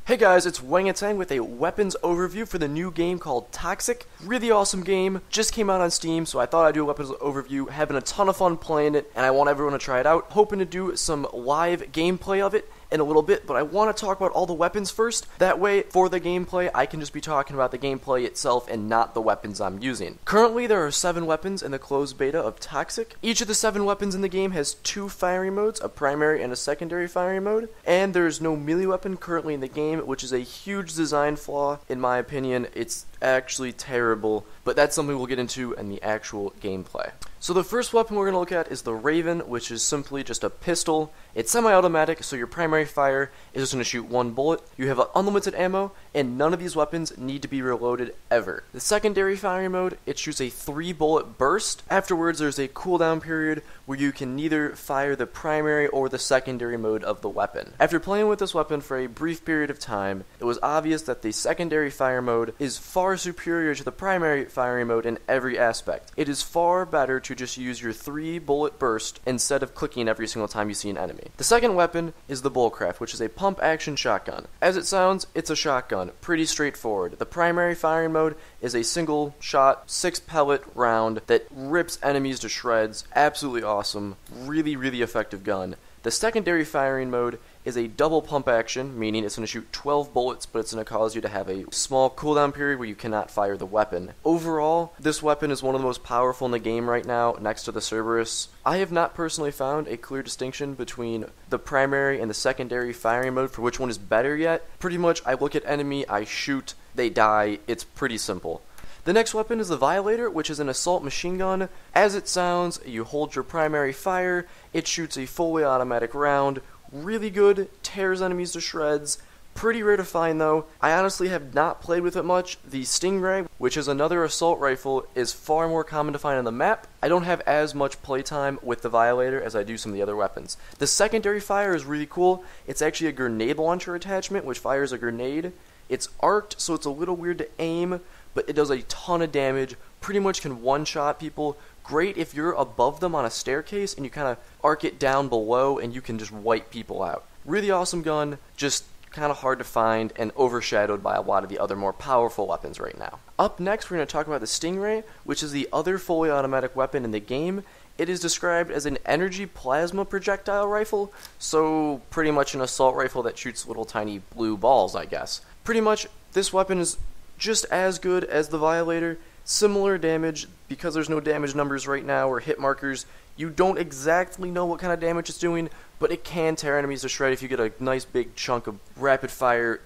Hey guys, it's Wang Tang with a weapons overview for the new game called Toxikk. Really awesome game, just came out on Steam, so I thought I'd do a weapons overview, having a ton of fun playing it, and I want everyone to try it out. Hoping to do some live gameplay of it in a little bit, but I want to talk about all the weapons first. That way, for the gameplay, I can just be talking about the gameplay itself and not the weapons I'm using. Currently, there are 7 weapons in the closed beta of Toxikk. Each of the 7 weapons in the game has 2 firing modes, a primary and a secondary firing mode, and there's no melee weapon currently in the game, which is a huge design flaw, in my opinion. It's actually terrible, but that's something we'll get into in the actual gameplay. So the first weapon we're going to look at is the Raven, which is simply just a pistol. It's semi-automatic, so your primary fire is just going to shoot 1 bullet. You have unlimited ammo, and none of these weapons need to be reloaded ever. The secondary firing mode, it shoots a 3-bullet burst. Afterwards, there's a cooldown period where you can neither fire the primary or the secondary mode of the weapon. After playing with this weapon for a brief period of time, it was obvious that the secondary fire mode is far superior to the primary firing mode in every aspect. It is far better to just use your 3-bullet burst instead of clicking every single time you see an enemy. The second weapon is the Bullcraft, which is a pump-action shotgun. As it sounds, it's a shotgun. Pretty straightforward. The primary firing mode is a single-shot, 6-pellet round that rips enemies to shreds. Absolutely awesome. Really, really effective gun. The secondary firing mode is a double pump action, meaning it's going to shoot 12 bullets, but it's going to cause you to have a small cooldown period where you cannot fire the weapon. Overall, this weapon is one of the most powerful in the game right now, next to the Cerberus. I have not personally found a clear distinction between the primary and the secondary firing mode for which one is better yet. Pretty much, I look at enemy, I shoot, they die. It's pretty simple. The next weapon is the Violator, which is an assault machine gun. As it sounds, you hold your primary fire, it shoots a fully automatic round. Really good, tears enemies to shreds. Pretty rare to find though. I honestly have not played with it much. The Stingray, which is another assault rifle, is far more common to find on the map. I don't have as much playtime with the Violator as I do some of the other weapons. The secondary fire is really cool. It's actually a grenade launcher attachment, which fires a grenade. It's arced, so it's a little weird to aim, but it does a ton of damage. Pretty much can one-shot people. Great if you're above them on a staircase and you kind of arc it down below and you can just wipe people out. Really awesome gun, just kind of hard to find and overshadowed by a lot of the other more powerful weapons right now. Up next, we're going to talk about the Stingray, which is the other fully automatic weapon in the game. It is described as an energy plasma projectile rifle, so pretty much an assault rifle that shoots little tiny blue balls, I guess. Pretty much, this weapon is just as good as the Violator. Similar damage. Because there's no damage numbers right now or hit markers, you don't exactly know what kind of damage it's doing, but it can tear enemies to shred if you get a nice big chunk of rapid fire.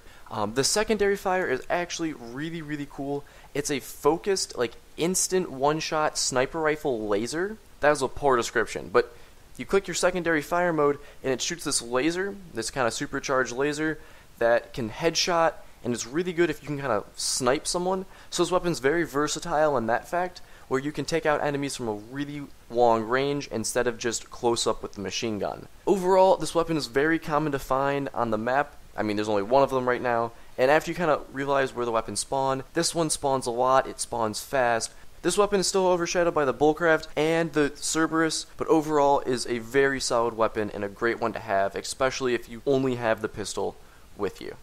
The secondary fire is actually really, really cool. It's a focused, like, instant one-shot sniper rifle laser. That was a poor description, but you click your secondary fire mode and it shoots this laser, this kind of supercharged laser that can headshot, and it's really good if you can kind of snipe someone. So this weapon's very versatile in that fact, where you can take out enemies from a really long range instead of just close up with the machine gun. Overall, this weapon is very common to find on the map. I mean, there's only one of them right now, and after you kind of realize where the weapons spawn, this one spawns a lot, it spawns fast. This weapon is still overshadowed by the Bullcraft and the Cerberus, but overall is a very solid weapon and a great one to have, especially if you only have the pistol with you.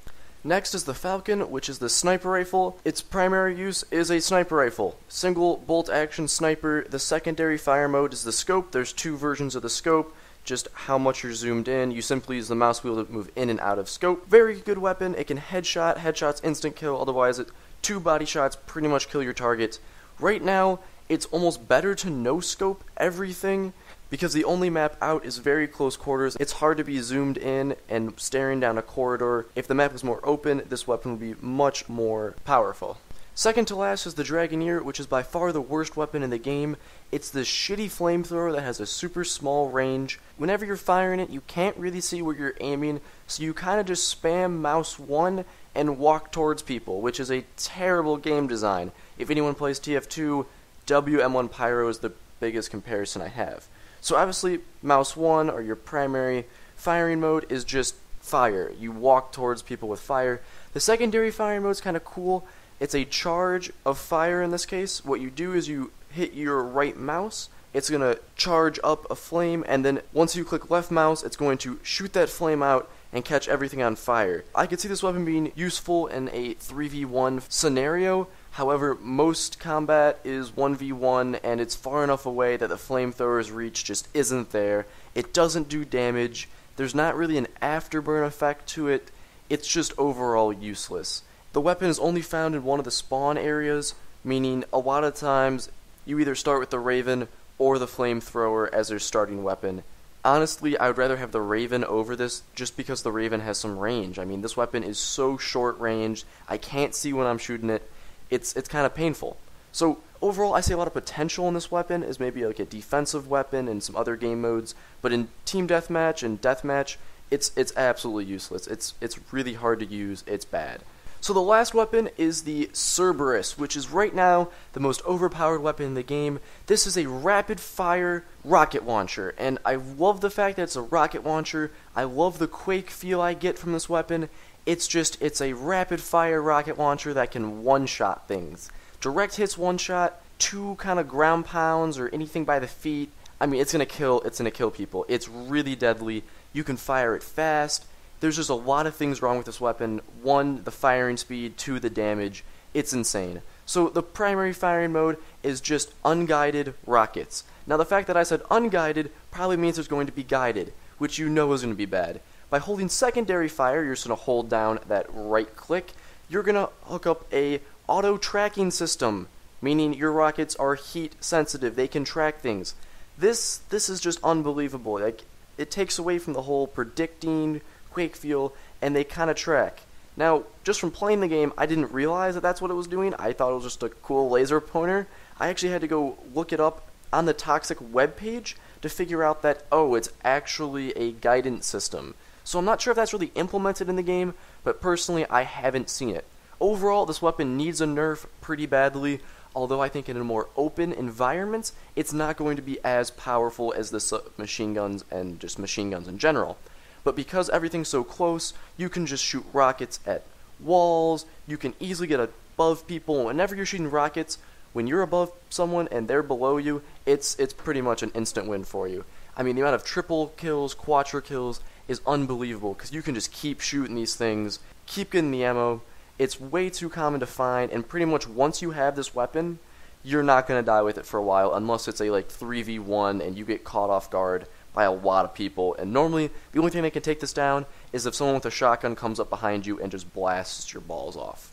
Next is the Falcon, which is the sniper rifle. Its primary use is a sniper rifle. Single bolt action sniper. The secondary fire mode is the scope. There's 2 versions of the scope. Just how much you're zoomed in. You simply use the mouse wheel to move in and out of scope. Very good weapon. It can headshot. Headshot's instant kill. Otherwise, 2 body shots pretty much kill your target. Right now, it's almost better to no scope everything, because the only map out is very close quarters. It's hard to be zoomed in and staring down a corridor. If the map was more open, this weapon would be much more powerful. Second to last is the Dragoneer, which is by far the worst weapon in the game. It's this shitty flamethrower that has a super small range. Whenever you're firing it, you can't really see where you're aiming, so you kind of just spam mouse 1 and walk towards people, which is a terrible game design. If anyone plays TF2, WM1 Pyro is the biggest comparison I have. So obviously, mouse 1, or your primary firing mode, is just fire. You walk towards people with fire. The secondary firing mode is kind of cool. It's a charge of fire in this case. What you do is you hit your right mouse, it's going to charge up a flame, and then once you click left mouse, it's going to shoot that flame out, and catch everything on fire. I could see this weapon being useful in a 3v1 scenario. However, most combat is 1v1, and it's far enough away that the flamethrower's reach just isn't there. It doesn't do damage. There's not really an afterburn effect to it. It's just overall useless. The weapon is only found in one of the spawn areas, meaning a lot of times you either start with the Raven or the flamethrower as their starting weapon. Honestly, I would rather have the Raven over this just because the Raven has some range. I mean, this weapon is so short range, I can't see when I'm shooting it. It's kind of painful. So overall, I see a lot of potential in this weapon as maybe like a defensive weapon in some other game modes, but in team deathmatch and deathmatch, it's absolutely useless. It's really hard to use. It's bad. So the last weapon is the Cerberus, which is right now the most overpowered weapon in the game. This is a rapid-fire rocket launcher, and I love the fact that it's a rocket launcher. I love the Quake feel I get from this weapon. It's a rapid-fire rocket launcher that can one-shot things. Direct hits one-shot, 2 kind of ground pounds or anything by the feet. I mean, it's gonna kill people. It's really deadly. You can fire it fast. There's just a lot of things wrong with this weapon. 1, the firing speed, 2, the damage. It's insane. So the primary firing mode is just unguided rockets. Now the fact that I said unguided probably means there's going to be guided, which you know is going to be bad. By holding secondary fire, you're just going to hold down that right click. You're going to hook up a auto tracking system, meaning your rockets are heat sensitive. They can track things. This is just unbelievable. Like, it takes away from the whole predicting Quake feel, and they kind of track. Now, just from playing the game, I didn't realize that that's what it was doing. I thought it was just a cool laser pointer. I actually had to go look it up on the Toxikk webpage to figure out that, oh, it's actually a guidance system. So I'm not sure if that's really implemented in the game, but personally, I haven't seen it. Overall, this weapon needs a nerf pretty badly, although I think in a more open environment, it's not going to be as powerful as the submachine guns and just machine guns in general. But because everything's so close, you can just shoot rockets at walls, you can easily get above people. Whenever you're shooting rockets, when you're above someone and they're below you, it's pretty much an instant win for you. I mean, the amount of triple kills, quadra kills is unbelievable, because you can just keep shooting these things, keep getting the ammo. It's way too common to find, and pretty much once you have this weapon, you're not going to die with it for a while, unless it's a like 3v1 and you get caught off guard by a lot of people. And normally, the only thing that can take this down is if someone with a shotgun comes up behind you and just blasts your balls off.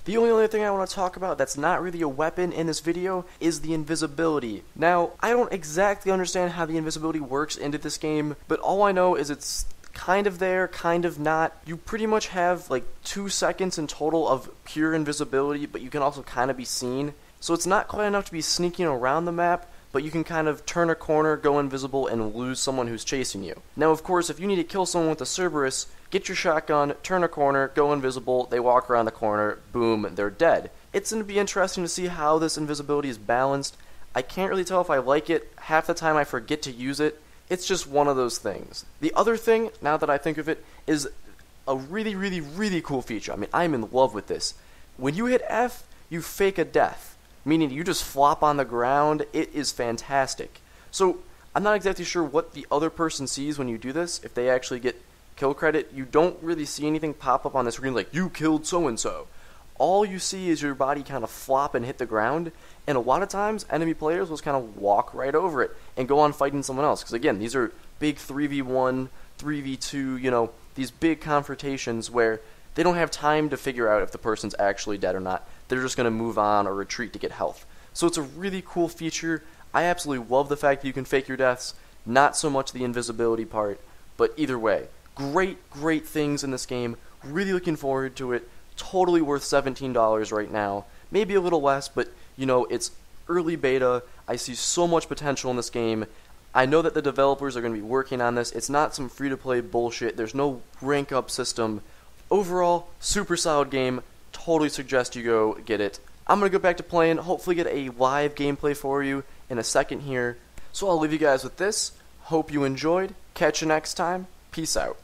The only other thing I want to talk about that's not really a weapon in this video is the invisibility. Now, I don't exactly understand how the invisibility works into this game, but all I know is it's kind of there, kind of not. You pretty much have like 2 seconds in total of pure invisibility, but you can also kind of be seen. So it's not quite enough to be sneaking around the map, but you can kind of turn a corner, go invisible, and lose someone who's chasing you. Now, of course, if you need to kill someone with a Cerberus, get your shotgun, turn a corner, go invisible, they walk around the corner, boom, they're dead. It's going to be interesting to see how this invisibility is balanced. I can't really tell if I like it. Half the time I forget to use it. It's just one of those things. The other thing, now that I think of it, is a really, really, really cool feature. I mean, I'm in love with this. When you hit F, you fake a death, meaning you just flop on the ground. It is fantastic. So, I'm not exactly sure what the other person sees when you do this. If they actually get kill credit, you don't really see anything pop up on the screen like, you killed so-and-so. All you see is your body kind of flop and hit the ground, and a lot of times, enemy players will just kind of walk right over it and go on fighting someone else. Because again, these are big 3v1, 3v2, you know, these big confrontations where they don't have time to figure out if the person's actually dead or not. They're just going to move on or retreat to get health. So it's a really cool feature. I absolutely love the fact that you can fake your deaths. Not so much the invisibility part, but either way. Great, great things in this game. Really looking forward to it. Totally worth $17 right now. Maybe a little less, but, you know, it's early beta. I see so much potential in this game. I know that the developers are going to be working on this. It's not some free-to-play bullshit. There's no rank-up system. Overall, super solid game. Totally suggest you go get it. I'm going to go back to playing, hopefully get a live gameplay for you in a second here. So I'll leave you guys with this. Hope you enjoyed. Catch you next time. Peace out.